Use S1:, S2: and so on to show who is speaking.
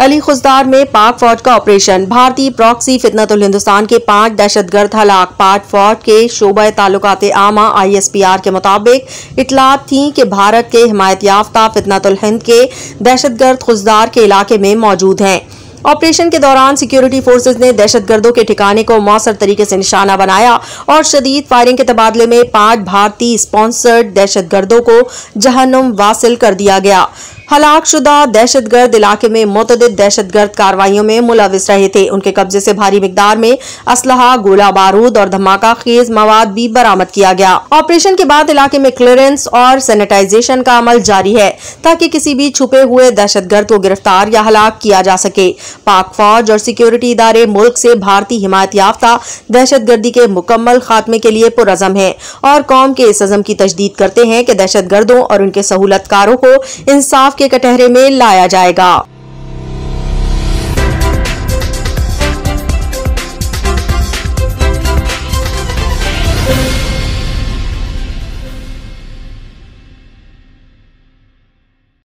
S1: अली खुजदार में पाक फौज का ऑपरेशन। भारतीय प्रॉक्सी फितनतुल हिंदुस्तान के 5 दहशतगर्द हलाक। पाक फौज के शोबा ताल्लुकात आमा ISPR के मुताबिक इतलात थी कि भारत के हिमायत याफ्ता फितनतुल हिंद के दहशतगर्द खुजदार के इलाके में मौजूद हैं। ऑपरेशन के दौरान सिक्योरिटी फोर्सेज ने दहशतगर्दों के ठिकाने को मौसर तरीके से निशाना बनाया और शदीद फायरिंग के तबादले में 5 भारतीय स्पॉन्सर्ड दहशतगर्दों को जहन्नुम वासिल कर दिया गया। हलाक शुदा दहशतगर्द इलाके में मुतअद्दिद दहशतगर्द कार्रवाइयों में मुलविस रहे थे। उनके कब्जे से भारी मिकदार में असलहा, गोला बारूद और धमाका खेज मवाद भी बरामद किया गया। ऑपरेशन के बाद इलाके में क्लियरेंस और सैनिटाइजेशन का अमल जारी है ताकि किसी भी छुपे हुए दहशतगर्द को गिरफ्तार या हलाक किया जा सके। पाक फौज और सिक्योरिटी इदारे मुल्क से भारतीय हिमायत याफ्ता दहशतगर्दी के मुकम्मल खात्मे के लिए पुरअज़म है और कौम के इस अज़म की तजदीद करते हैं कि दहशतगर्दों और उनके सहूलतकारों को इंसाफ के कटहरे में लाया जाएगा।